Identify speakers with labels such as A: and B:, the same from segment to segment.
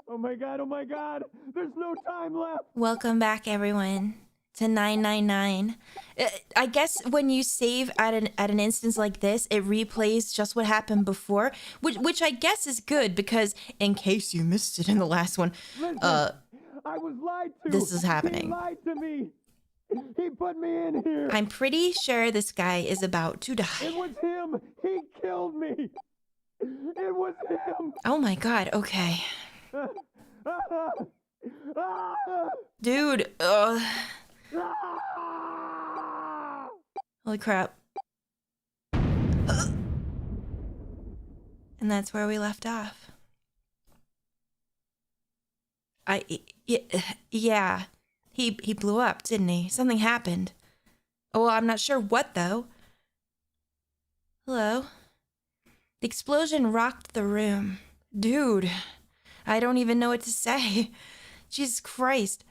A: Oh my god, there's no time left.
B: Welcome back, everyone, to 999. I guess when you save at an instance like this, it replays just what happened before, which I guess is good because in case you missed it in the last one,
A: Listen, I was lied to.
B: this is happening.
A: He lied to me. He put me in here.
B: I'm pretty sure this guy is about to
A: It
B: die.
A: was him. He killed me. It was him.
B: Oh my god, okay. Dude, holy crap. And that's where we left off. Yeah. He blew up, didn't he? Something happened. Oh, well, I'm not sure what, though. Hello? The explosion rocked the room. Dude, I don't even know what to say. Jesus Christ.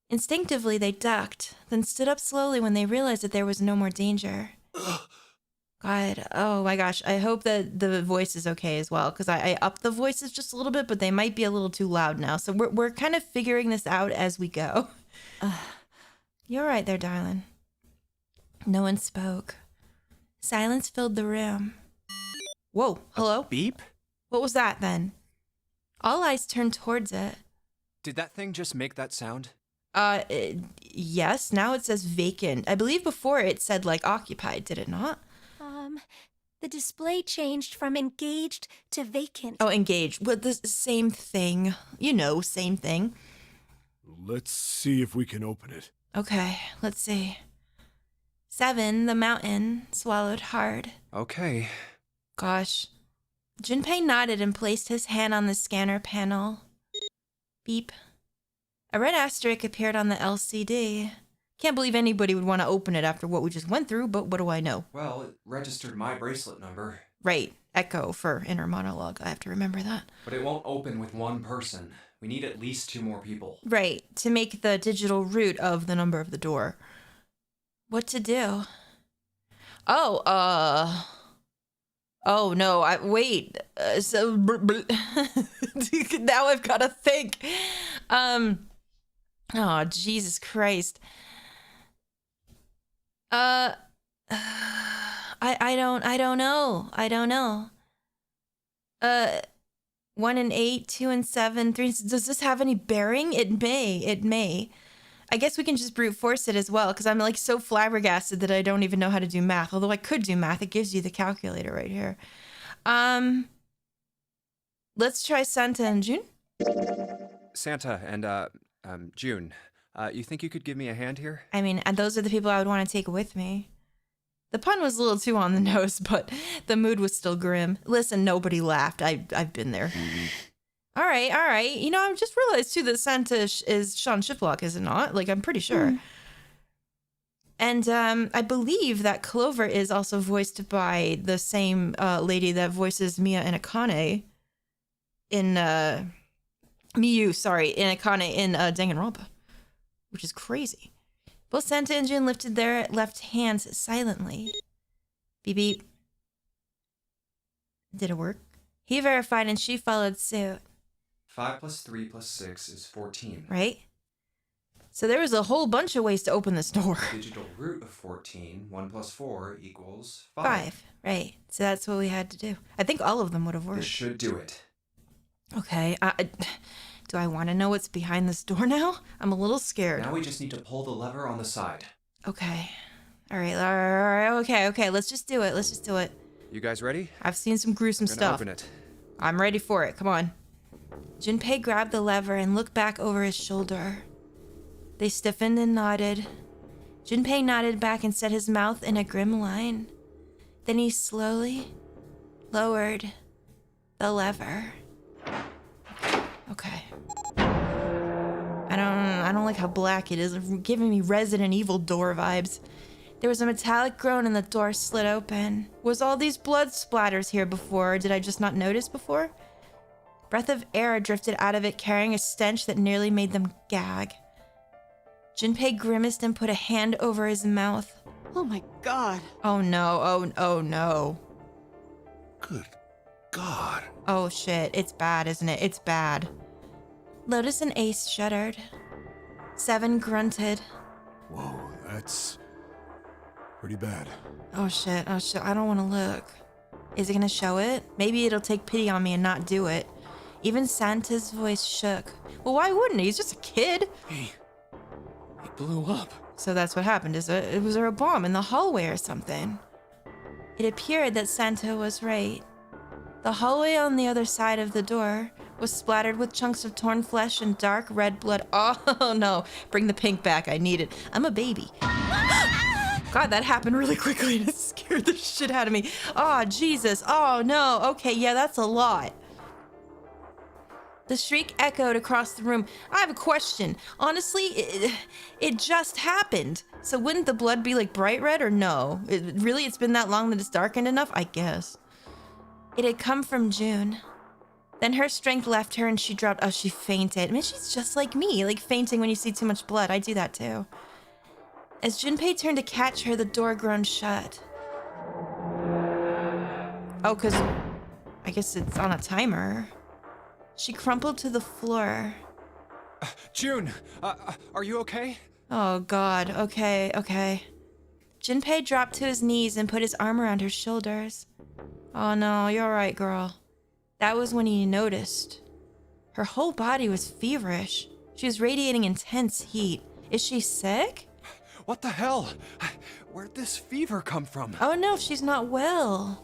B: Instinctively, they ducked, then stood up slowly when they realized that there was no more danger. God, oh my gosh. I hope that the voice is okay as well, because I upped the voices just a little bit, but they might be a little too loud now. So we're kind of figuring this out as we go. You're right there, darling. No one spoke. Silence filled the room. Whoa, hello?
C: A beep?
B: What was that then? All eyes turned towards it.
C: Did that thing just make that sound?
B: Yes, now it says vacant. I believe before it said like occupied, did it not?
D: The display changed from engaged to vacant.
B: Oh, engaged. Well, the same thing. You know, same thing.
E: Let's see if we can open it.
B: Okay, let's see. 7, the mountain, swallowed hard.
C: Okay.
B: Gosh. Junpei nodded and placed his hand on the scanner panel. Beep. A red asterisk appeared on the LCD. Can't believe anybody would want to open it after what we just went through, but what do I know?
F: Well, it registered my bracelet number.
B: Right. Echo for inner monologue. I have to remember that.
F: But it won't open with one person. We need at least 2 more people.
B: Right. To make the digital root of the number of the door. What to do? Oh, oh no, wait. So now I've got to think. Oh, Jesus Christ. I don't know. 1 and 8, 2 and 7, 3. Does this have any bearing? It may. I guess we can just brute force it as well, because I'm like so flabbergasted that I don't even know how to do math. Although I could do math. It gives you the calculator right here. Let's try Santa and June.
C: Santa and, June, you think you could give me a hand here?
B: I mean, and those are the people I would want to take with me. The pun was a little too on the nose, but the mood was still grim. Listen, nobody laughed. I've been there. All right. You know, I just realized, too, that Santa is Sean Shiplock, is it not? Like, I'm pretty sure. And I believe that Clover is also voiced by the same lady that voices Mia and Akane in... Miyu, sorry, in Akane in Danganronpa, which is crazy. Both Santa and Jun lifted their left hands silently. Beep beep. Did it work? He verified and she followed suit.
F: 5 plus 3 plus 6 is 14.
B: Right? So there was a whole bunch of ways to open this door.
F: Digital root of 14, 1 plus 4 equals 5.
B: 5, right. So that's what we had to do. I think all of them would have worked.
F: This should do it.
B: Okay, do I want to know what's behind this door now? I'm a little scared.
F: Now we just need to pull the lever on the side.
B: Okay. All right. Okay. Let's just do it.
C: You guys ready?
B: I've seen some gruesome
C: I'm gonna
B: stuff.
C: open it.
B: I'm ready for it. Come on. Junpei grabbed the lever and looked back over his shoulder. They stiffened and nodded. Junpei nodded back and set his mouth in a grim line. Then he slowly lowered the lever. Okay. I don't like how black it is. It's giving me Resident Evil door vibes. There was a metallic groan and the door slid open. Was all these blood splatters here before, or did I just not notice before? Breath of air drifted out of it, carrying a stench that nearly made them gag. Junpei grimaced and put a hand over his mouth.
G: Oh my god.
B: Oh no.
E: Good God.
B: Oh shit, it's bad, isn't it? It's bad. Lotus and Ace shuddered. 7 grunted.
E: Whoa, that's pretty bad.
B: Oh shit, I don't want to look. Is it gonna show it? Maybe it'll take pity on me and not do it. Even Santa's voice shook. Well, why wouldn't he? He's just a kid.
E: He blew up.
B: So that's what happened. Was there a bomb in the hallway or something? It appeared that Santa was right. The hallway on the other side of the door was splattered with chunks of torn flesh and dark red blood. Oh no, bring the pink back. I need it. I'm a baby. God, that happened really quickly and it scared the shit out of me. Oh, Jesus. Oh no. Okay, yeah, that's a lot. The shriek echoed across the room. I have a question. Honestly, it just happened. So wouldn't the blood be like bright red or no? It's been that long that it's darkened enough? I guess. It had come from June. Then her strength left her and she dropped. Oh, she fainted. I mean, she's just like me, like fainting when you see too much blood. I do that too. As Junpei turned to catch her, the door groaned shut. Oh, because I guess it's on a timer. She crumpled to the floor.
C: June, are you okay?
B: Oh, God. Okay. Junpei dropped to his knees and put his arm around her shoulders. Oh, no, you're all right, girl. That was when he noticed. Her whole body was feverish. She was radiating intense heat. Is she sick?
C: What the hell? Where'd this fever come from?
B: Oh, no, she's not well.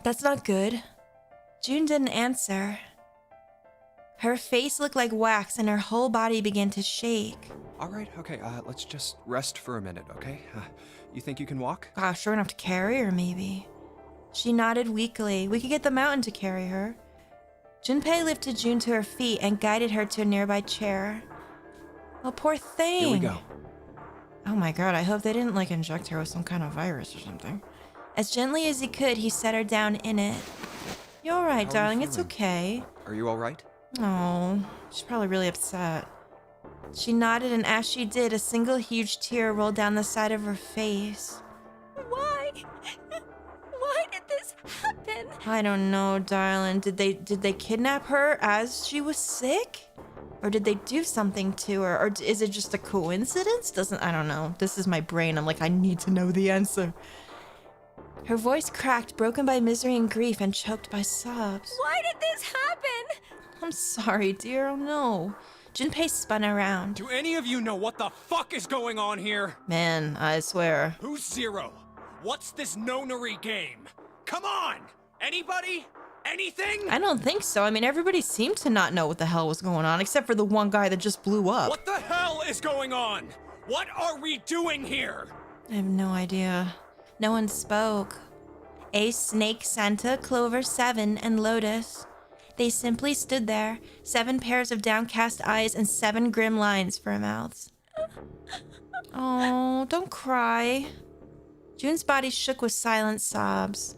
B: That's not good. June didn't answer. Her face looked like wax and her whole body began to shake.
C: All right, okay, let's just rest for a minute, okay? You think you can walk?
B: Gosh, sure enough to carry her, maybe. She nodded weakly. We could get the mountain to carry her. Junpei lifted June to her feet and guided her to a nearby chair. Oh, poor thing.
C: Here we go.
B: Oh my God, I hope they didn't like inject her with some kind of virus or something. As gently as he could, he set her down in it. You're all right,
C: How are you
B: darling. It's
C: feeling?
B: okay.
C: Are you all right?
B: Oh, she's probably really upset. She nodded, and as she did, a single huge tear rolled down the side of her face.
D: Why? Why did this happen?
B: I don't know, darling. Did they kidnap her as she was sick? Or did they do something to her? Or is it just a coincidence? I don't know. This is my brain. I'm like, I need to know the answer. Her voice cracked, broken by misery and grief, and choked by sobs.
D: Why did this happen?
B: I'm sorry, dear. Oh no. Junpei spun around.
G: Do any of you know what the fuck is going on here?
B: Man, I swear.
G: Who's Zero? What's this nonary game? Come on! Anybody? Anything?
B: I don't think so. I mean, everybody seemed to not know what the hell was going on, except for the one guy that just blew up.
G: What the hell is going on? What are we doing here?
B: I have no idea. No one spoke. Ace, Snake, Santa, Clover, 7, and Lotus. They simply stood there, 7 pairs of downcast eyes and 7 grim lines for mouths. Oh, don't cry. June's body shook with silent sobs.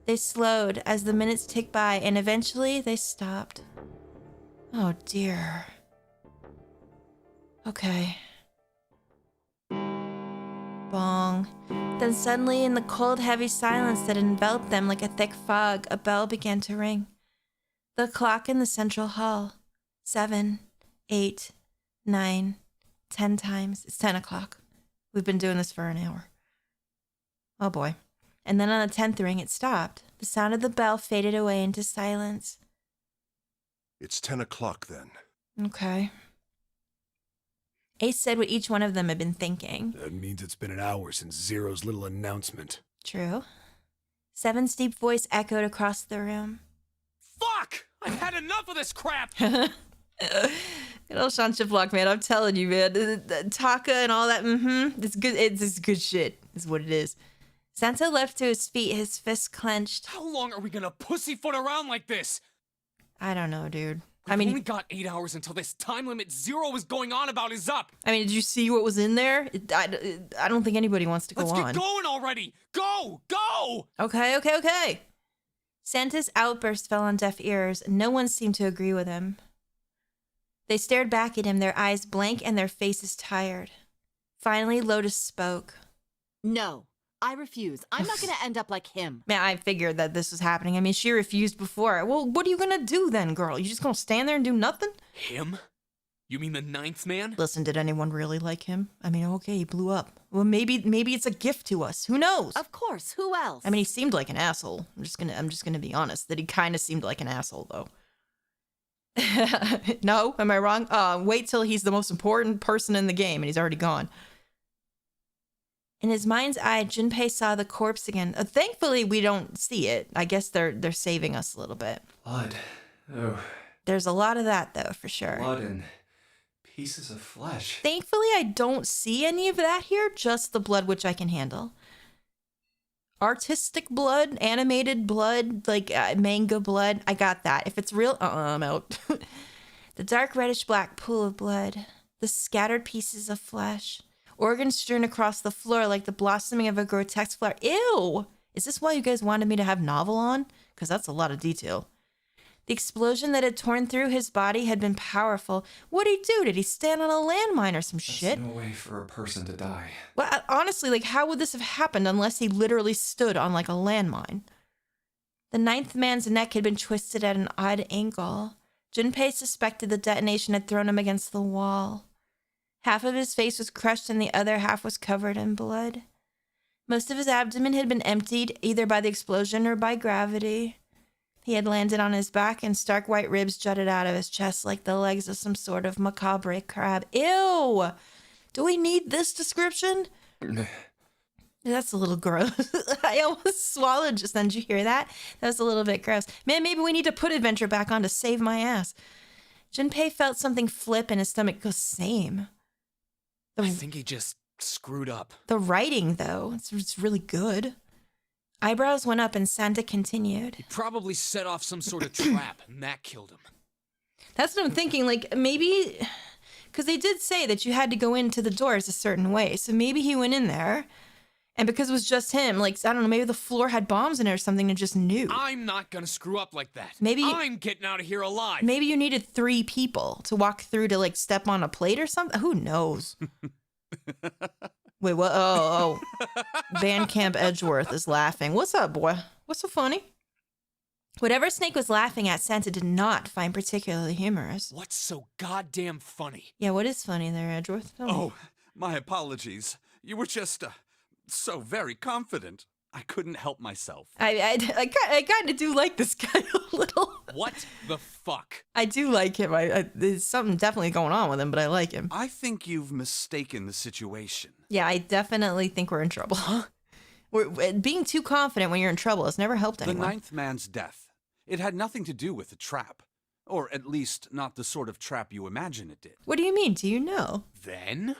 B: They slowed as the minutes ticked by, and eventually they stopped. Oh dear. Okay. Bong. Then suddenly, in the cold, heavy silence that enveloped them like a thick fog, a bell began to ring. The clock in the central hall. 7, 8, 9, 10 times. It's 10 o'clock. We've been doing this for an hour. Oh boy. And then on the 10th ring, it stopped. The sound of the bell faded away into silence.
E: It's 10 o'clock then.
B: Okay. Ace said what each one of them had been thinking.
E: That means it's been an hour since Zero's little announcement.
B: True. 7's deep voice echoed across the room.
G: Fuck! I've had enough of this crap!
B: Good old Sean Chiplock, man. I'm telling you, man. Taka and all that, it's good. It's good shit, is what it is. Santa leapt to his feet, his fists clenched.
G: How long are we gonna pussyfoot around like this?
B: I don't know, dude.
G: We've only got 8 hours until this time limit Zero was going on about is up.
B: I mean, did you see what was in there? I don't think anybody wants to go on.
G: Let's get going already! Go! Go!
B: Okay. Santa's outburst fell on deaf ears. No one seemed to agree with him. They stared back at him, their eyes blank and their faces tired. Finally, Lotus spoke.
H: No, I refuse. I'm not gonna end up like him.
B: Man, I figured that this was happening. I mean, she refused before. Well, what are you gonna do then, girl? You just gonna stand there and do nothing?
G: Him? You mean the ninth man?
B: Listen, did anyone really like him? I mean, okay, he blew up. Well, maybe it's a gift to us. Who knows?
H: Of course. Who else?
B: I mean, he seemed like an asshole. I'm just gonna be honest that he kind of seemed like an asshole, though. No, am I wrong? Wait till he's the most important person in the game, and he's already gone. In his mind's eye, Junpei saw the corpse again. Thankfully, we don't see it. I guess they're saving us a little bit.
C: Blood. Oh,
B: There's a lot of that, though, for sure.
C: blood and pieces of flesh.
B: Thankfully, I don't see any of that here, just the blood, which I can handle. Artistic blood, animated blood, like manga blood, I got that. If it's real, I'm out. The dark reddish-black pool of blood, the scattered pieces of flesh, organs strewn across the floor like the blossoming of a grotesque flower. Ew! Is this why you guys wanted me to have novel on? Because that's a lot of detail. The explosion that had torn through his body had been powerful. What'd he do? Did he stand on a landmine or some shit?
C: There's no way for a person to die.
B: Well, honestly, like, how would this have happened unless he literally stood on, like, a landmine? The ninth man's neck had been twisted at an odd angle. Junpei suspected the detonation had thrown him against the wall. Half of his face was crushed and the other half was covered in blood. Most of his abdomen had been emptied, either by the explosion or by gravity. He had landed on his back, and stark white ribs jutted out of his chest like the legs of some sort of macabre crab. Ew! Do we need this description? That's a little gross. I almost swallowed just then. Did you hear that? That was a little bit gross. Man, maybe we need to put Adventure back on to save my ass. Junpei felt something flip in his stomach. Go, same.
G: I think he just screwed up.
B: The writing, though, it's really good. Eyebrows went up and Santa continued.
G: He probably set off some sort of trap, and that killed him.
B: That's what I'm thinking. Like, maybe... Because they did say that you had to go into the doors a certain way. So maybe he went in there, and because it was just him, like, I don't know, maybe the floor had bombs in it or something and just knew.
G: I'm not gonna screw up like that.
B: Maybe...
G: I'm getting out of here alive.
B: Maybe you needed 3 people to walk through to, like, step on a plate or something. Who knows? Wait, what? Oh. Bandcamp Edgeworth is laughing. What's up, boy? What's so funny? Whatever Snake was laughing at, Santa did not find particularly humorous.
G: What's so goddamn funny?
B: Yeah, what is funny there, Edgeworth? Tell me.
I: Oh, my apologies. You were just, so very confident. I couldn't help myself.
B: I kind of do like this guy a little.
G: What the fuck?
B: I do like him. There's something definitely going on with him, but I like him.
I: I think you've mistaken the situation.
B: Yeah, I definitely think we're in trouble. Being too confident when you're in trouble has never helped anyone.
I: The ninth man's death. It had nothing to do with the trap. Or at least not the sort of trap you imagine it did.
B: What do you mean? Do you know?
G: Then?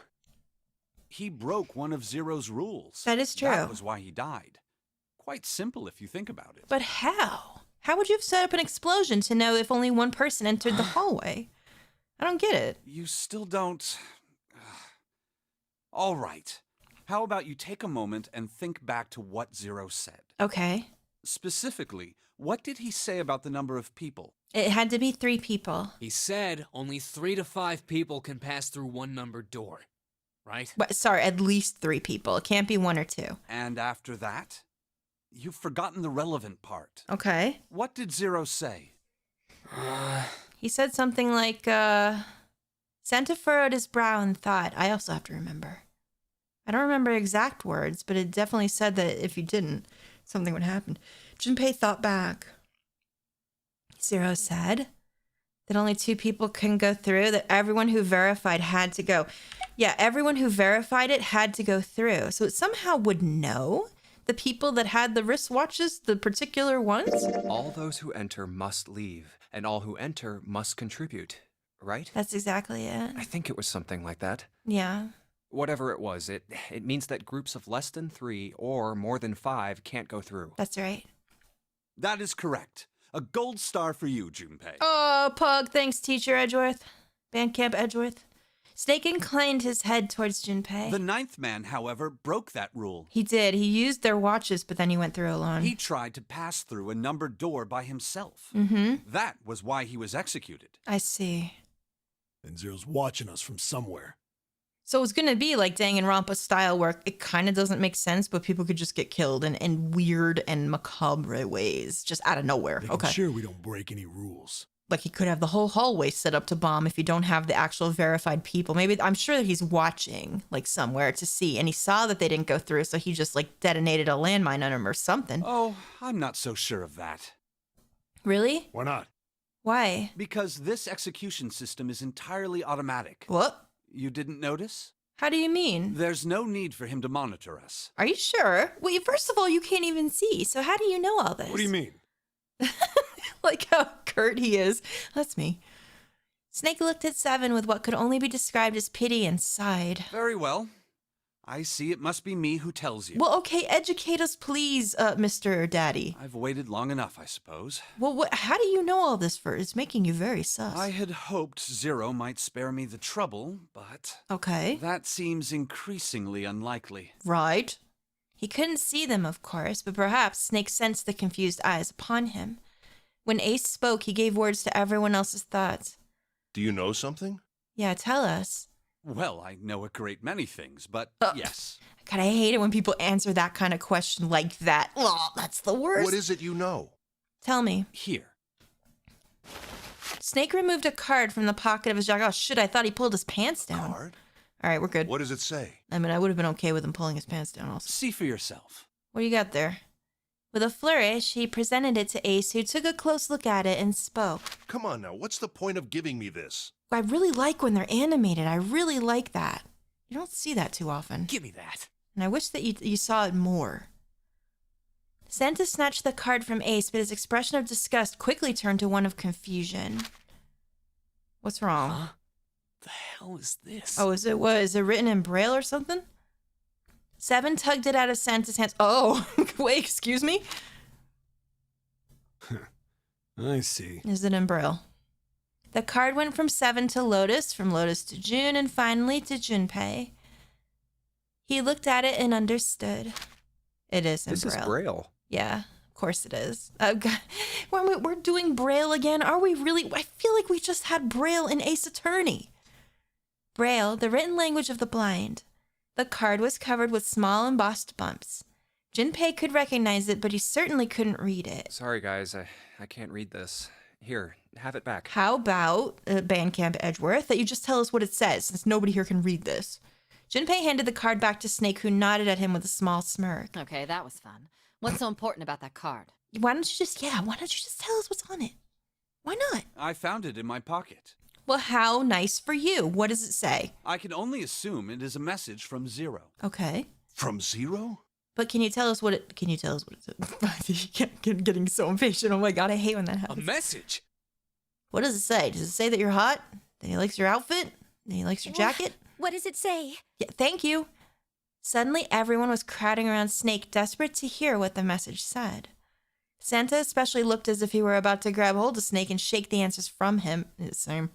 I: He broke one of Zero's rules.
B: That is true.
I: That was why he died. Quite simple if you think about it.
B: But how? How would you have set up an explosion to know if only one person entered the hallway? I don't get it.
I: You still don't... All right. How about you take a moment and think back to what Zero said?
B: Okay.
I: Specifically, what did he say about the number of people?
B: It had to be 3 people.
G: He said only 3 to 5 people can pass through one numbered door, right?
B: But, sorry, at least 3 people. It can't be 1 or 2.
I: And after that? You've forgotten the relevant part.
B: Okay.
I: What did Zero say?
B: He said something like, Santa furrowed his brow and thought. I also have to remember. I don't remember exact words, but it definitely said that if you didn't, something would happen. Junpei thought back. Zero said that only 2 people can go through, that everyone who verified had to go. Yeah, everyone who verified it had to go through. So it somehow would know the people that had the wristwatches, the particular ones.
C: All those who enter must leave, and all who enter must contribute, right?
B: That's exactly it.
C: I think it was something like that.
B: Yeah.
C: Whatever it was, it means that groups of less than 3 or more than 5 can't go through.
B: That's right.
I: That is correct. A gold star for you, Junpei.
B: Oh, Pug, thanks, Teacher Edgeworth. Bandcamp Edgeworth. Snake inclined his head towards Junpei.
I: The ninth man, however, broke that rule.
B: He did. He used their watches, but then he went through alone.
I: He tried to pass through a numbered door by himself.
B: Mm-hmm.
I: That was why he was executed.
B: I see.
E: And Zero's watching us from somewhere.
B: So it's going to be like Danganronpa style where it kind of doesn't make sense, but people could just get killed in weird and macabre ways, just out of nowhere.
E: Making
B: Okay.
E: sure we don't break any rules.
B: Like he could have the whole hallway set up to bomb if you don't have the actual verified people. Maybe I'm sure that he's watching like somewhere to see, and he saw that they didn't go through, so he just like detonated a landmine on him or something.
I: Oh, I'm not so sure of that.
B: Really?
E: Why not?
B: Why?
I: Because this execution system is entirely automatic.
B: What?
I: You didn't notice?
B: How do you mean?
I: There's no need for him to monitor us.
B: Are you sure? Well, first of all, you can't even see, so how do you know all this?
E: What do you mean?
B: Like how curt he is. That's me. Snake looked at Seven with what could only be described as pity and sighed.
I: Very well. I see it must be me who tells you.
B: Well, okay, educate us, please, Mr. Daddy.
I: I've waited long enough, I suppose.
B: Well, how do you know all this for? It's making you very sus.
I: I had hoped Zero might spare me the trouble, but
B: Okay.
I: that seems increasingly unlikely.
B: Right. He couldn't see them, of course, but perhaps Snake sensed the confused eyes upon him. When Ace spoke, he gave words to everyone else's thoughts.
J: Do you know something?
B: Yeah, tell us.
I: Well, I know a great many things, but yes.
B: God, I hate it when people answer that kind of question like that. Oh, that's the worst.
J: What is it you know?
B: Tell me.
I: Here.
B: Snake removed a card from the pocket of his jacket. Oh, shit, I thought he pulled his pants down.
J: Card?
B: All right, we're good.
J: What does it say?
B: I mean, I would have been okay with him pulling his pants down also.
I: See for yourself.
B: What do you got there? With a flourish, he presented it to Ace, who took a close look at it and spoke.
J: Come on now, what's the point of giving me this?
B: I really like when they're animated. I really like that. You don't see that too often.
I: Give me that.
B: And I wish that you saw it more. Santa snatched the card from Ace, but his expression of disgust quickly turned to one of confusion. What's wrong?
I: Huh? The hell is this?
B: Oh, is it written in braille or something? Seven tugged it out of Santa's hands. Oh, wait, excuse me?
E: I see.
B: Is it in braille? The card went from Seven to Lotus, from Lotus to June, and finally to Junpei. He looked at it and understood. It is in
C: This
B: braille.
C: is Braille.
B: Yeah, of course it is. God. We're doing braille again. Are we really? I feel like we just had braille in Ace Attorney. Braille, the written language of the blind. The card was covered with small embossed bumps. Junpei could recognize it, but he certainly couldn't read it.
C: Sorry, guys. I can't read this. Here, have it back.
B: How about, Bandcamp Edgeworth, that you just tell us what it says, since nobody here can read this? Junpei handed the card back to Snake, who nodded at him with a small smirk.
H: Okay, that was fun. What's so important about that card?
B: Why don't you just tell us what's on it? Why not?
I: I found it in my pocket.
B: Well, how nice for you. What does it say?
I: I can only assume it is a message from Zero.
B: Okay.
J: From Zero?
B: But can you tell us what it is? Getting so impatient. Oh my God, I hate when that
G: A
B: happens.
G: message?
B: What does it say? Does it say that you're hot? That he likes your outfit? That he likes your jacket?
D: What does it say?
B: Yeah, thank you. Suddenly, everyone was crowding around Snake, desperate to hear what the message said. Santa especially looked as if he were about to grab hold of Snake and shake the answers from him. Same.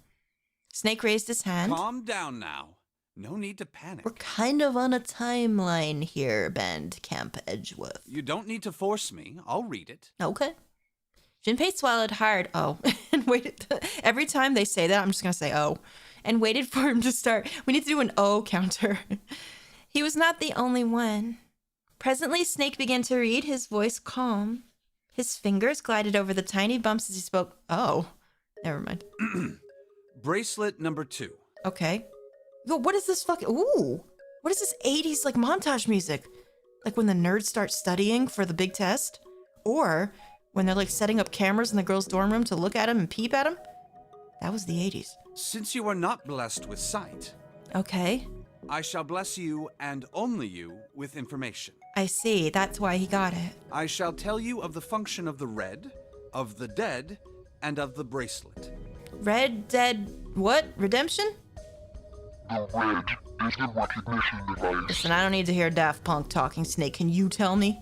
B: Snake raised his hand.
I: Calm down now. No need to panic.
B: We're kind of on a timeline here, Bandcamp Edgeworth.
I: You don't need to force me. I'll read it.
B: Okay. Junpei swallowed hard. Oh, and waited. Every time they say that, I'm just going to say, oh, and waited for him to start. We need to do an oh counter. He was not the only one. Presently, Snake began to read, his voice calm. His fingers glided over the tiny bumps as he spoke. Oh, never mind.
I: Bracelet number 2.
B: Okay. Yo, what is this fucking... Ooh. What is this 80s, like, montage music? Like when the nerds start studying for the big test? Or when they're, like, setting up cameras in the girls' dorm room to look at them and peep at them? That was the 80s.
I: Since you are not blessed with sight,
B: Okay.
I: I shall bless you and only you with information.
B: I see. That's why he got it.
I: I shall tell you of the function of the red, of the dead, and of the bracelet.
B: Red Dead... What? Redemption?
K: The red is the recognition device.
B: Listen, I don't need to hear Daft Punk talking, Snake. Can you tell me?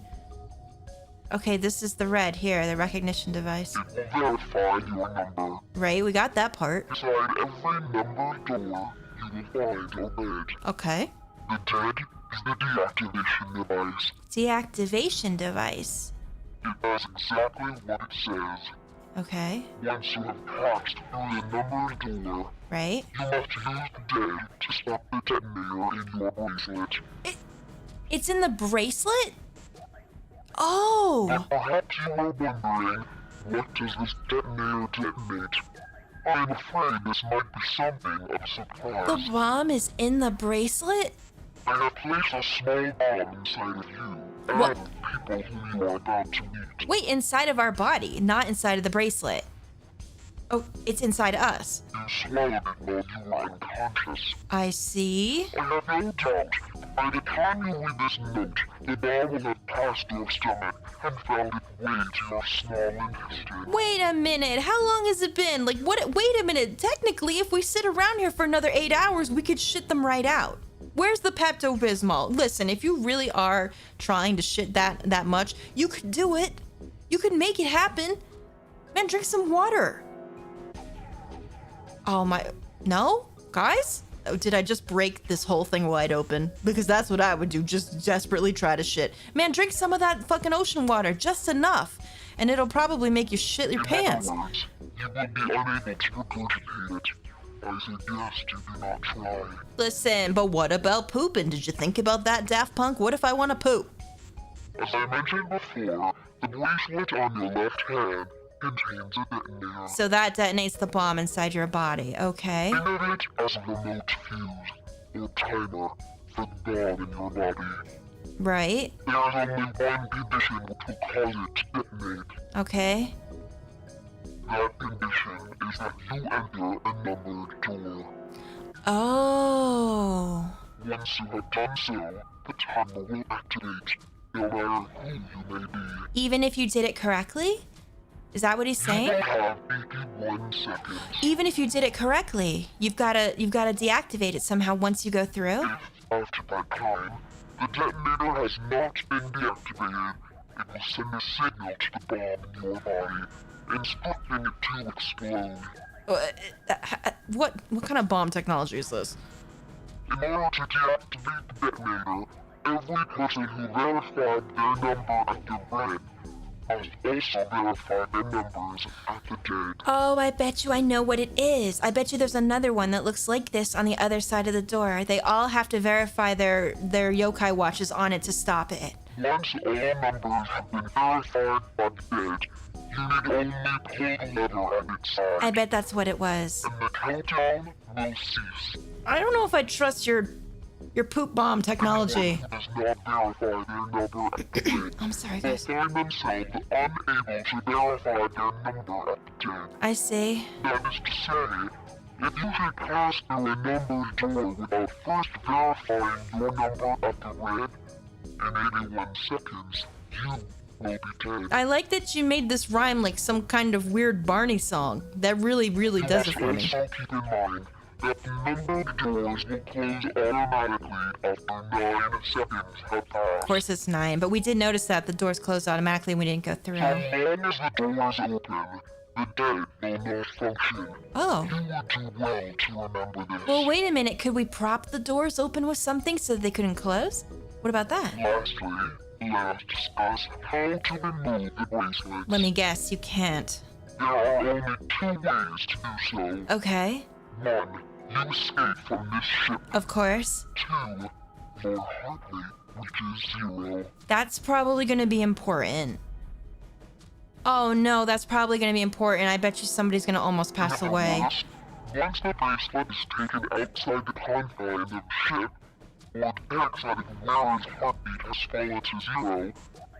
B: Okay, this is the red here, the recognition device.
K: It will verify your number.
B: Right, we got that part.
K: Beside every numbered door, you will find a red.
B: Okay.
K: The dead is the deactivation device.
B: Deactivation device.
K: It does exactly what it says.
B: Okay.
K: Once you have passed through the numbered door,
B: Right.
K: you must use the day to stop the detonator in your bracelet.
B: It's in the bracelet? Oh!
K: Perhaps you are wondering, what does this detonator detonate? I'm afraid this might be something of a surprise.
B: The bomb is in the bracelet?
K: I have placed a small bomb inside of you
B: What?
K: and people who you are about to meet.
B: Wait, inside of our body, not inside of the bracelet. Oh, it's inside us.
K: You swallowed it while you were unconscious.
B: I see.
K: I have no doubt, by the time you read this note, the bomb will have passed your stomach and found its way to your small intestine.
B: Wait a minute, how long has it been? Like, what? Wait a minute, technically, if we sit around here for another 8 hours, we could shit them right out. Where's the Pepto-Bismol? Listen, if you really are trying to shit that much, you could do it. You could make it happen. Man, drink some water. Oh my, no? Guys? Oh, did I just break this whole thing wide open? Because that's what I would do, just desperately try to shit. Man, drink some of that fucking ocean water, just enough. And it'll probably make you shit your pants.
K: In other words, you will be unable to regurgitate it. I suggest you do not try.
B: Listen, but what about pooping? Did you think about that, Daft Punk? What if I want to poop?
K: As I mentioned before, the bracelet on your left hand contains a detonator.
B: So that detonates the bomb inside your body, okay?
K: Think of it as a remote fuse, or timer, for the bomb in your body.
B: Right?
K: There is only one condition which will cause it to detonate.
B: Okay.
K: That condition is that you enter a numbered door.
B: Oh.
K: Once you have done so, the timer will activate, no matter who you may be.
B: Even if you did it correctly? Is that what he's saying?
K: You will have 81 seconds.
B: Even if you did it correctly, you've gotta deactivate it somehow once you go through.
K: If, after that time, the detonator has not been deactivated, it will send a signal to the bomb in your body, instructing it to explode.
B: What kind of bomb technology is this?
K: In order to deactivate the detonator, every person who verified their number at the red must also verify their numbers at the dead.
B: Oh, I bet you I know what it is. I bet you there's another one that looks like this on the other side of the door. They all have to verify their yokai watches on it to stop it.
K: Once all numbers have been verified by the dead, you need only pull the lever at its side.
B: I bet that's what it was.
K: And the countdown will cease.
B: I don't know if I trust your poop bomb technology.
K: Anyone who does not verify their number at the dead
B: I'm sorry,
K: will
B: guys.
K: find themselves unable to verify their number at the dead.
B: I see.
K: That is to say, if you should pass through a numbered door without first verifying your number at the red, in 81 seconds, you will be dead.
B: I like that you made this rhyme like some kind of weird Barney song. That really does it for me.
K: Also keep in mind that the numbered doors will close automatically after 9 seconds have passed.
B: Of course it's 9, but we did notice that the doors closed automatically and we didn't go through.
K: So long as the doors open, the dead will not function.
B: Oh.
K: You would do well to remember this.
B: Well, wait a minute. Could we prop the doors open with something so they couldn't close? What about that?
K: Lastly, let us discuss how to remove the bracelets.
B: Let me guess. You can't.
K: There are only 2 ways to do so.
B: Okay.
K: 1. You escape from this ship.
B: Of course.
K: 2. Your heart rate reaches 0.
B: That's probably going to be important. Oh no, that's probably going to be important. I bet you somebody's going to almost pass away.
K: Once the bracelet is taken outside the confines of the ship, or detects that its wearer's heartbeat has fallen to 0,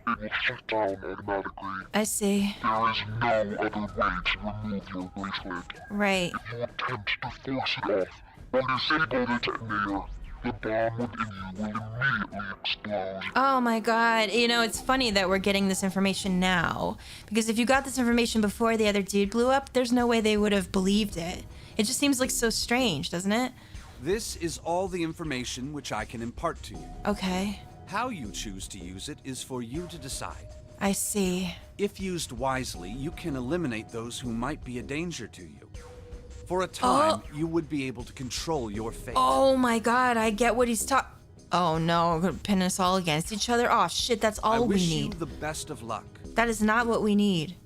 K: it will shut down automatically.
B: I see.
K: There is no other way to remove your bracelet.
B: Right.
K: If you attempt to force it off, or disable the detonator, the bomb within you will immediately explode.
B: Oh my god. You know, it's funny that we're getting this information now. Because if you got this information before the other dude blew up, there's no way they would have believed it. It just seems like so strange, doesn't it?
I: This is all the information which I can impart to you.
B: Okay.
I: How you choose to use it is for you to decide.
B: I see.
I: If used wisely, you can eliminate those who might be a danger to you. For a time, you would be able to control your fate.
B: Oh my god, I get what he's talking. Oh no, we're gonna pin us all against each other. Oh shit, that's all we
I: I wish
B: need.
I: you the best of luck.
B: That is not what we need.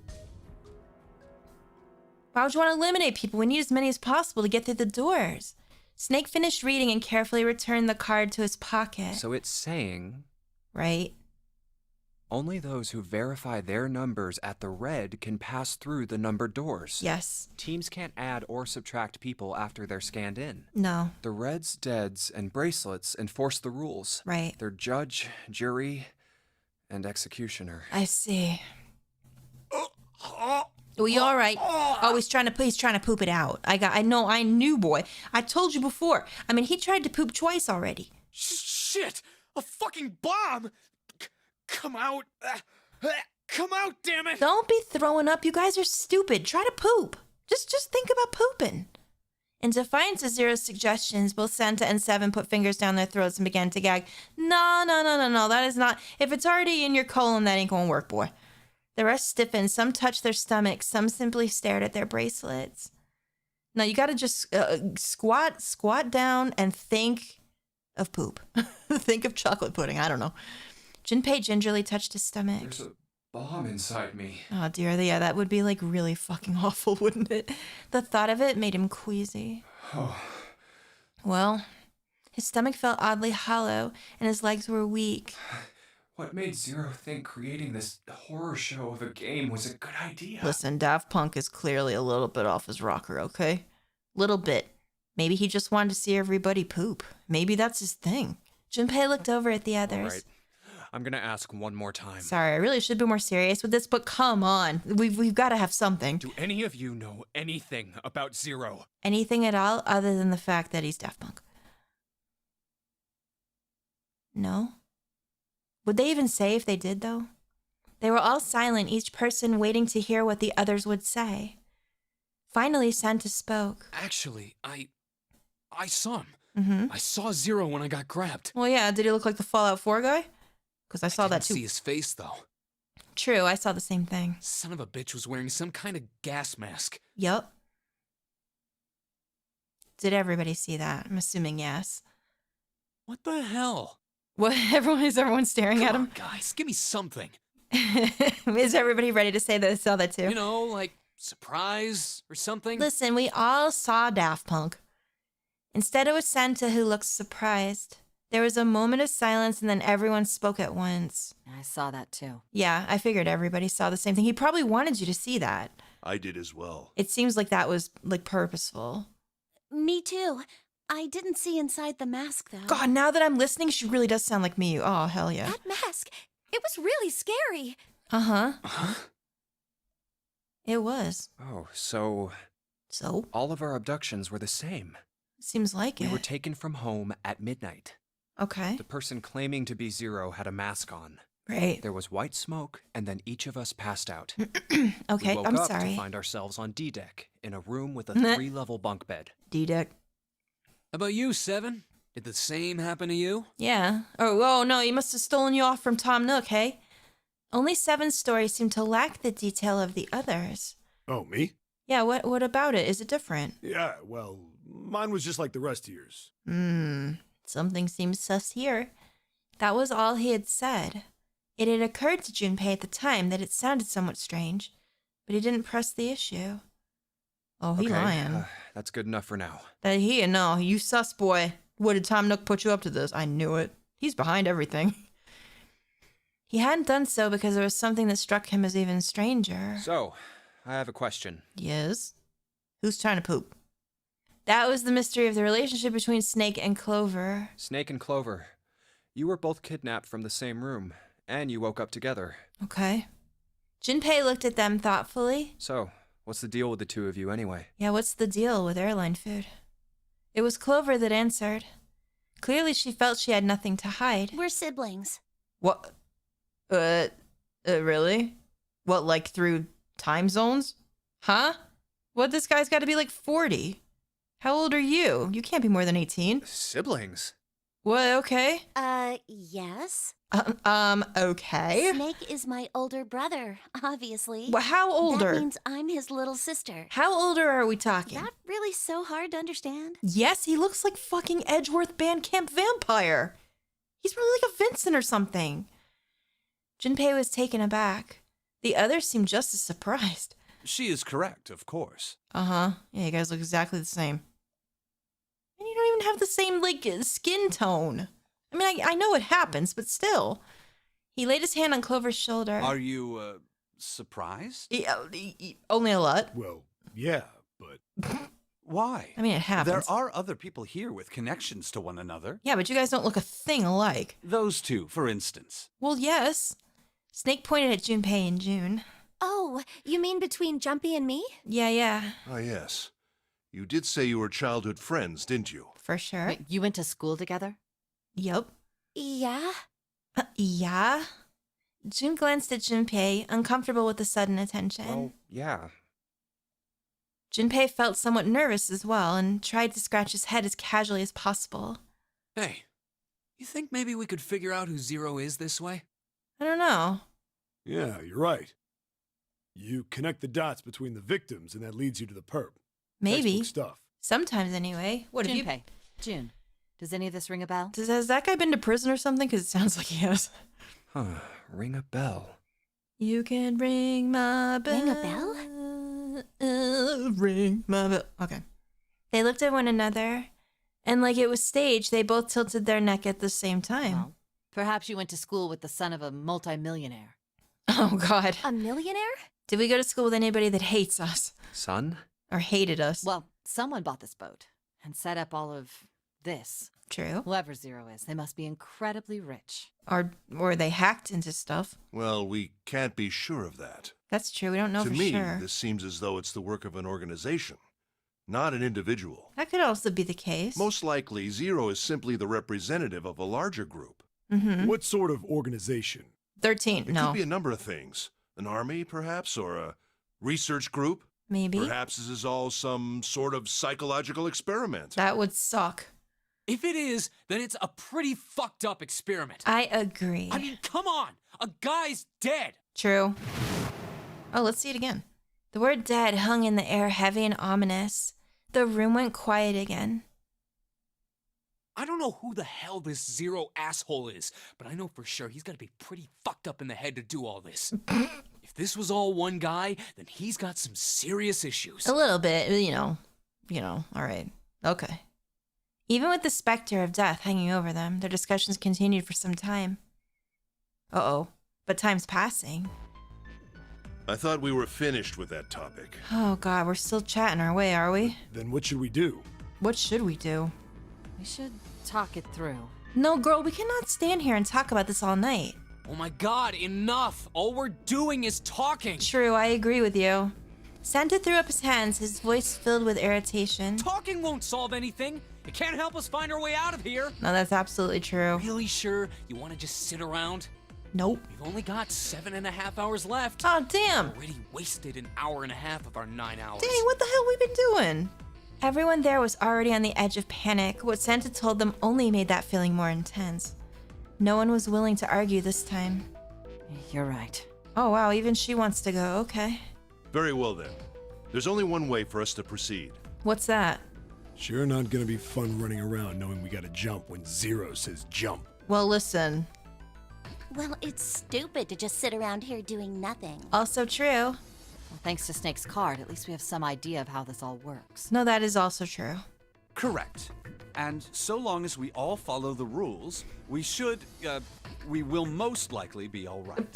B: Why would you want to eliminate people? We need as many as possible to get through the doors. Snake finished reading and carefully returned the card to his pocket.
C: So it's saying...
B: Right.
C: Only those who verify their numbers at the red can pass through the numbered doors.
B: Yes.
C: Teams can't add or subtract people after they're scanned in.
B: No.
C: The reds, deads, and bracelets enforce the rules.
B: Right.
C: They're judge, jury, and executioner.
B: I see. Well, you all right? Oh, he's trying to poop it out. I knew, boy. I told you before. I mean, he tried to poop twice already.
G: Shit! A fucking bomb! Come out! Come out, damn it!
B: Don't be throwing up. You guys are stupid. Try to poop. Just think about pooping. In defiance of Zero's suggestions, both Santa and Seven put fingers down their throats and began to gag. No. That is not. If it's already in your colon, that ain't gonna work, boy. The rest stiffened. Some touched their stomachs. Some simply stared at their bracelets. Now you gotta just squat down and think of poop. Think of chocolate pudding. I don't know. Junpei gingerly touched his stomach.
C: There's a bomb inside me.
B: Oh dear, yeah, that would be like really fucking awful, wouldn't it? The thought of it made him queasy.
C: Oh.
B: Well, his stomach felt oddly hollow and his legs were weak.
C: What made Zero think creating this horror show of a game was a good idea?
B: Listen, Daft Punk is clearly a little bit off his rocker, okay? Little bit. Maybe he just wanted to see everybody poop. Maybe that's his thing. Junpei looked over at the others.
C: All right. I'm gonna ask one more time.
B: Sorry, I really should be more serious with this, but come on. We've got to have something.
G: Do any of you know anything about Zero?
B: Anything at all other than the fact that he's Daft Punk? No? Would they even say if they did, though? They were all silent, each person waiting to hear what the others would say. Finally, Santa spoke.
G: Actually, I saw him.
B: Mm-hmm.
G: I saw Zero when I got grabbed.
B: Well, yeah, did he look like the Fallout 4 guy? Because I saw that too.
G: See his face, though.
B: True, I saw the same thing.
G: Son of a bitch was wearing some kind of gas mask.
B: Yup. Did everybody see that? I'm assuming yes.
G: What the hell?
B: What? Is everyone staring at him?
G: Come on, guys, give me something.
B: Is everybody ready to say that they saw that too?
G: You know, like surprise or something?
B: Listen, we all saw Daft Punk. Instead, it was Santa who looked surprised. There was a moment of silence and then everyone spoke at once.
H: I saw that too.
B: Yeah, I figured everybody saw the same thing. He probably wanted you to see that.
J: I did as well.
B: It seems like that was like purposeful.
D: Me too. I didn't see inside the mask, though.
B: God, now that I'm listening, she really does sound like me. Oh, hell yeah.
D: That mask, it was really scary.
B: Uh-huh.
G: Huh?
B: It was.
C: Oh, so
B: So?
C: all of our abductions were the same.
B: Seems like
C: We
B: it.
C: were taken from home at midnight.
B: Okay.
C: The person claiming to be Zero had a mask on.
B: Right.
C: There was white smoke, and then each of us passed out.
B: Okay,
C: We woke
B: I'm
C: up
B: sorry.
C: to find ourselves on D-deck, in a room with a 3-level bunk bed.
B: D-Deck.
G: How about you, Seven? Did the same happen to you?
B: Yeah. Oh, no, he must have stolen you off from Tom Nook, hey? Only Seven's story seemed to lack the detail of the others.
E: Oh, me?
B: Yeah, what about it? Is it different?
E: Yeah, well, mine was just like the rest of yours.
B: Something seems sus here. That was all he had said. It had occurred to Junpei at the time that it sounded somewhat strange, but he didn't press the issue. Oh, he lying.
C: That's good enough for now.
B: No, you sus boy. What did Tom Nook put you up to this? I knew it. He's behind everything. He hadn't done so because there was something that struck him as even stranger.
C: So, I have a question.
B: Yes? Who's trying to poop? That was the mystery of the relationship between Snake and Clover.
C: Snake and Clover, you were both kidnapped from the same room, and you woke up together.
B: Okay. Junpei looked at them thoughtfully.
C: So, what's the deal with the two of you anyway?
B: Yeah, what's the deal with airline food? It was Clover that answered. Clearly she felt she had nothing to hide.
D: We're siblings.
B: What? Really? What, like through time zones? Huh? What, this guy's gotta be like 40. How old are you? You can't be more than 18.
C: Siblings?
B: What, okay?
D: Yes.
B: Okay.
D: Snake is my older brother, obviously.
B: Well, how older?
D: That means I'm his little sister.
B: How older are we talking?
D: That really so hard to understand?
B: Yes, he looks like fucking Edgeworth Bandcamp Vampire. He's really like a Vincent or something. Junpei was taken aback. The others seemed just as surprised.
I: She is correct, of course.
B: Uh-huh. Yeah, you guys look exactly the same. And you don't even have the same, like, skin tone. I mean, I know it happens, but still. He laid his hand on Clover's shoulder.
I: Are you, surprised?
B: Only a lot.
E: Well, yeah, but
I: Why?
B: I mean, it happens.
I: There are other people here with connections to one another.
B: Yeah, but you guys don't look a thing alike.
I: Those two, for instance.
B: Well, yes. Snake pointed at Junpei and June.
D: Oh, you mean between Jumpy and me?
B: Yeah,
J: Ah, yes. You did say you were childhood friends, didn't you?
B: for sure.
H: Wait, you went to school together?
B: Yup.
D: Yeah.
B: Yeah? June glanced at Junpei, uncomfortable with the sudden attention.
C: Well, yeah.
B: Junpei felt somewhat nervous as well and tried to scratch his head as casually as possible.
G: Hey, you think maybe we could figure out who Zero is this way?
B: I don't know.
E: yeah, you're right. You connect the dots between the victims, and that leads you to the perp.
B: Maybe.
E: Textbook stuff.
B: Sometimes, anyway. What have you...
H: Junpei. June. Does any of this ring a bell?
B: Has that guy been to prison or something? Because it sounds like he has.
C: Huh. Ring a bell.
B: You can ring my bell.
D: Ring a bell?
B: Ring my bell. Okay. They looked at one another, and like it was staged, they both tilted their neck at the same time.
H: Well, perhaps you went to school with the son of a multimillionaire.
B: Oh, God.
D: A millionaire?
B: Did we go to school with anybody that hates us?
C: Son?
B: Or hated us?
H: Well, someone bought this boat and set up all of this.
B: True.
H: Whoever Zero is, they must be incredibly rich.
B: Or they hacked into stuff.
J: Well, we can't be sure of that.
B: That's true. We don't know
J: To
B: for
J: me,
B: sure.
J: this seems as though it's the work of an organization, not an individual.
B: That could also be the case.
J: Most likely, Zero is simply the representative of a larger group.
B: Mm-hmm.
E: What sort of organization?
B: 13.
J: It
B: No.
J: could be a number of things. An army, perhaps, or a research group.
B: Maybe.
J: Perhaps this is all some sort of psychological experiment.
B: That would suck.
G: If it is, then it's a pretty fucked up experiment.
B: I agree.
G: I mean, come on! A guy's dead!
B: True. Oh, let's see it again. The word dead hung in the air heavy and ominous. The room went quiet again.
G: I don't know who the hell this Zero asshole is, but I know for sure he's gotta be pretty fucked up in the head to do all this. If this was all one guy, then he's got some serious issues.
B: A little bit, you know, all right. Okay. Even with the specter of death hanging over them, their discussions continued for some time. Uh-oh. But time's passing.
J: I thought we were finished with that topic.
B: Oh, God, we're still chatting our way, are we?
E: Then what should we do?
B: What should we do?
H: We should talk it through.
B: No, girl, we cannot stand here and talk about this all night.
G: Oh my god, enough! All we're doing is talking!
B: True, I agree with you. Santa threw up his hands, his voice filled with irritation.
G: Talking won't solve anything! It can't help us find our way out of here!
B: No, that's absolutely true.
G: Really sure you want to just sit around?
B: Nope.
G: We've only got 7.5 hours left.
B: Oh, damn.
G: Already wasted an hour and a half of our 9 hours.
B: Dang, what the hell we been doing? Everyone there was already on the edge of panic. What Santa told them only made that feeling more intense. No one was willing to argue this time.
H: You're right.
B: Oh, wow, even she wants to go. Okay.
J: Very well then. There's only one way for us to proceed.
B: What's that?
E: Sure not gonna be fun running around knowing we gotta jump when Zero says jump.
B: Well, listen.
D: Well, it's stupid to just sit around here doing nothing.
B: Also true.
H: Well, thanks to Snake's card, at least we have some idea of how this all works.
B: No, that is also true.
I: Correct. And so long as we all follow the rules, we we will most likely be all right.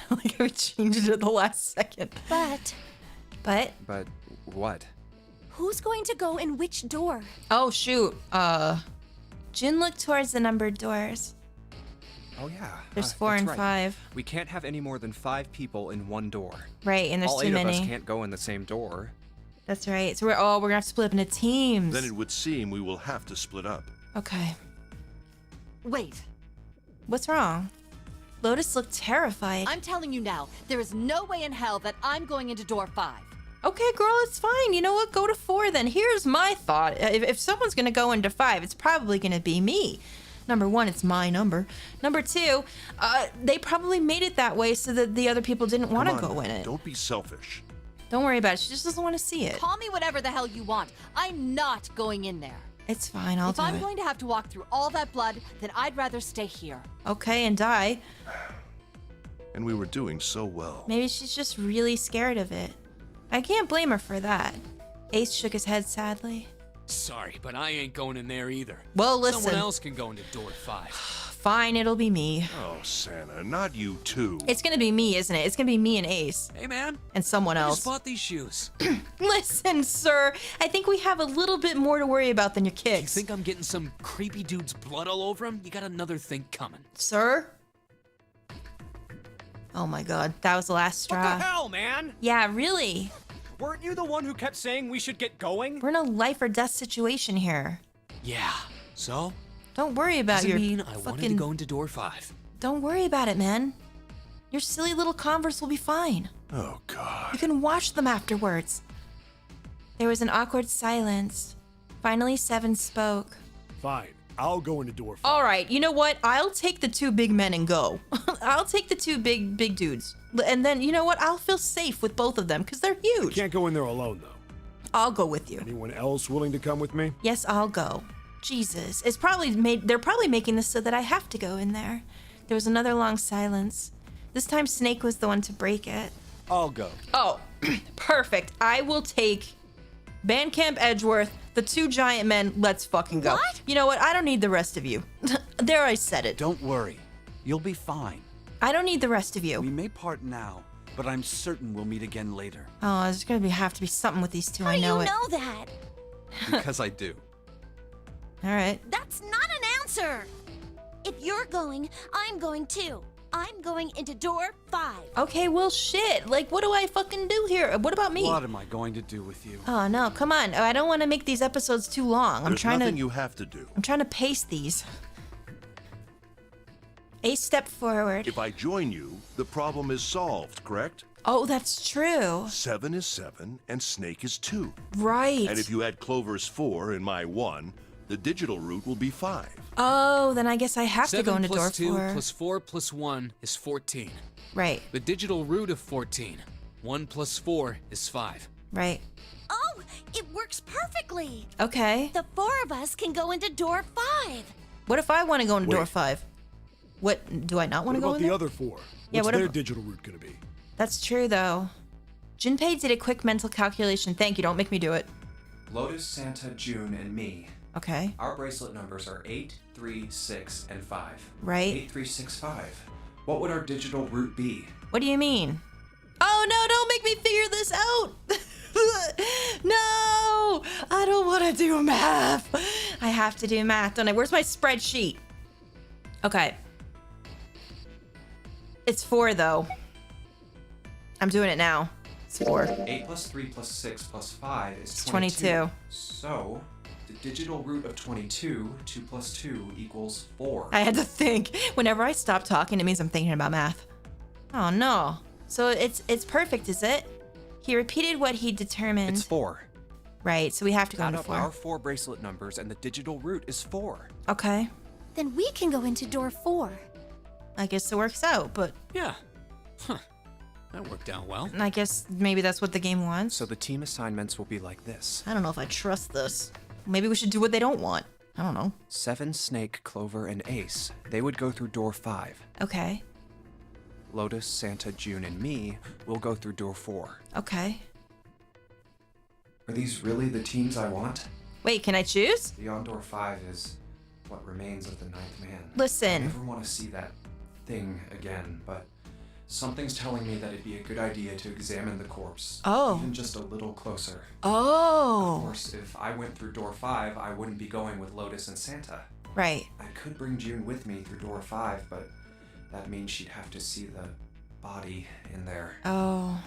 B: Like we changed it at the last second.
D: But
B: But,
C: But what?
D: who's going to go in which door?
B: oh shoot. Jin looked towards the numbered doors.
C: Oh, yeah.
B: There's 4
C: that's
B: and
C: right.
B: 5.
C: We can't have any more than 5 people in one door.
B: Right, and there's
C: All
B: too
C: 8
B: many.
C: of us can't go in the same door.
B: That's right. So we're gonna have to split up into teams.
J: Then it would seem we will have to split up.
B: Okay.
H: Wait,
B: What's wrong? Lotus looked terrified.
H: I'm telling you now, there is no way in hell that I'm going into door 5.
B: Okay, girl, it's fine. You know what? Go to 4 then. Here's my thought. If someone's gonna go into 5, it's probably gonna be me. Number 1, it's my number. Number 2, they probably made it that way so that the other people didn't want to
J: Come on,
B: go in it.
J: Don't be selfish.
B: Don't worry about it. She just doesn't want to see it.
H: Call me whatever the hell you want. I'm not going in there.
B: It's fine. I'll
H: If
B: do
H: I'm
B: it.
H: going to have to walk through all that blood, then I'd rather stay here.
B: Okay, and die.
J: And we were doing so well.
B: Maybe she's just really scared of it. I can't blame her for that. Ace shook his head sadly.
G: Sorry, but I ain't going in there either.
B: Well, listen.
G: Someone else can go into door 5.
B: Fine, it'll be me.
J: Oh, Santa, not you too.
B: It's gonna be me, isn't it? It's gonna be me and Ace.
G: Hey, man.
B: And someone
G: I
B: else.
G: just bought these shoes.
B: Listen, sir. I think we have a little bit more to worry about than your
G: You
B: kicks.
G: think I'm getting some creepy dude's blood all over him? You got another thing coming.
B: Sir? Oh my god, that was the last straw.
C: What the hell, man?
B: Yeah, really.
C: Weren't you the one who kept saying we should get going?
B: We're in a life or death situation here.
G: Yeah. So?
B: Don't worry about
G: Doesn't
B: your
G: mean I wanted to
B: fucking...
G: go into door 5.
B: Don't worry about it, man. Your silly little Converse will be fine.
J: Oh, God.
B: You can wash them afterwards. There was an awkward silence. Finally, Seven spoke.
E: Fine. I'll go into door 5.
B: All right, you know what? I'll take the 2 big men and go. I'll take the 2 big dudes. And then, you know what? I'll feel safe with both of them because they're huge.
E: Can't go in there alone, though.
B: I'll go with you.
E: Anyone else willing to come with me?
B: Yes, I'll go. Jesus, it's probably they're probably making this so that I have to go in there. There was another long silence. This time Snake was the one to break it.
I: I'll go.
B: Oh, perfect. I will take Bandcamp Edgeworth, the 2 giant men. Let's fucking go.
D: What?
B: You know what? I don't need the rest of you. There, I said it.
I: Don't worry. You'll be fine.
B: I don't need the rest of you.
I: We may part now, but I'm certain we'll meet again later.
B: Oh, there's gonna have to be something with these 2.
D: How
B: I
D: do
B: know
D: you
B: it.
D: know that?
I: Because I do.
B: All right.
D: That's not an answer. If you're going, I'm going too. I'm going into door 5.
B: Okay, well, shit. Like, what do I fucking do here? What about me?
I: What am I going to do with you?
B: Oh no, come on. I don't want to make these episodes too long.
J: There's nothing you have to do.
B: I'm trying to pace these. Ace stepped forward.
J: If I join you, the problem is solved, correct?
B: Oh, that's true.
J: 7 is 7, and Snake is 2.
B: Right.
J: And if you add Clover's 4 and my 1, the digital route will be 5.
B: Oh, then I guess I have
G: 7
B: to go into door
G: plus 2
B: 4.
G: plus 4 plus 1 is 14.
B: Right,
G: The digital root of 14. 1 plus 4 is 5.
B: right.
D: Oh, it works perfectly.
B: Okay.
D: The 4 of us can go into door 5.
B: What if I want to go into door
E: Wait.
B: 5? What, do I not want
E: What
B: to go
E: about
B: in
E: the
B: there?
E: other 4?
B: Yeah,
E: What's
B: what
E: their
B: ab-
E: digital route going to be?
B: That's true, though. Junpei did a quick mental calculation. Thank you, don't make me do it.
F: Lotus, Santa, June, and me.
B: Okay,
F: Our bracelet numbers are 8, 3, 6, and 5.
B: right.
F: 8, 3, 6, 5. What would our digital route be?
B: What do you mean? Oh no, don't make me figure this out! No! I don't want to do math! I have to do math, don't I? Where's my spreadsheet? Okay. It's 4, though. I'm doing it now. It's 4.
F: 8 plus 3 plus 6 plus 5 is
B: It's
F: 22.
B: 22.
F: So, the digital root of 22, 2 plus 2 equals 4.
B: I had to think. Whenever I stop talking, it means I'm thinking about math. Oh no. So it's perfect, is it? He repeated what he determined.
C: It's 4.
B: Right, so we have to go
C: Add
B: into
C: up
B: 4.
C: our 4 bracelet numbers, and the digital route is 4.
B: Okay.
D: Then we can go into door 4.
B: I guess it works out, but
G: Yeah. Huh. That worked out well.
B: I guess maybe that's what the game wants.
C: So the team assignments will be like this.
B: I don't know if I trust this. Maybe we should do what they don't want. I don't know.
C: 7, Snake, Clover, and Ace. They would go through door 5.
B: Okay.
C: Lotus, Santa, June, and me will go through door 4.
B: Okay.
F: Are these really the teams I want?
B: Wait, can I choose?
F: Beyond door 5 is what remains of the 9th man. I
B: Listen.
F: never want to see that thing again, but something's telling me that it'd be a good idea to examine the corpse.
B: Oh.
F: Even just a little closer. Of
B: Oh.
F: course, if I went through door 5, I wouldn't be going with Lotus and Santa.
B: Right.
F: I could bring June with me through door 5, but that means she'd have to see the body in there.
B: Oh.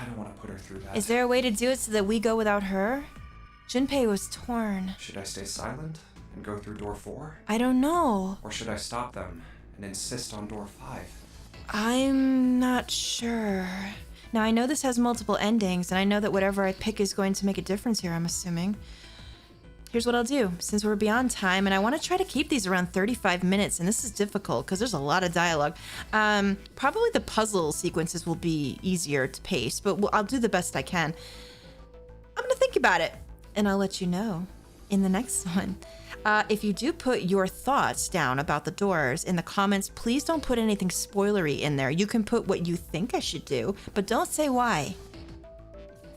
F: I don't want to put her through that.
B: Is there a way to do it so that we go without her? Junpei was torn.
F: Should I stay silent and go through door 4?
B: I don't know.
F: Or should I stop them and insist on door 5?
B: I'm not sure. Now, I know this has multiple endings, and I know that whatever I pick is going to make a difference here, I'm assuming. Here's what I'll do. Since we're beyond time, and I want to try to keep these around 35 minutes, and this is difficult because there's a lot of dialogue. Probably the puzzle sequences will be easier to pace, but I'll do the best I can. I'm going to think about it, and I'll let you know in the next one. If you do put your thoughts down about the doors in the comments, please don't put anything spoilery in there. You can put what you think I should do, but don't say why.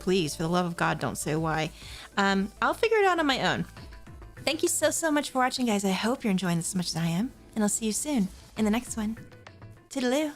B: please, for the love of God, don't say why. I'll figure it out on my own. Thank you so much for watching, guys. I hope you're enjoying this as much as I am, and I'll see you soon in the next one. Toodaloo.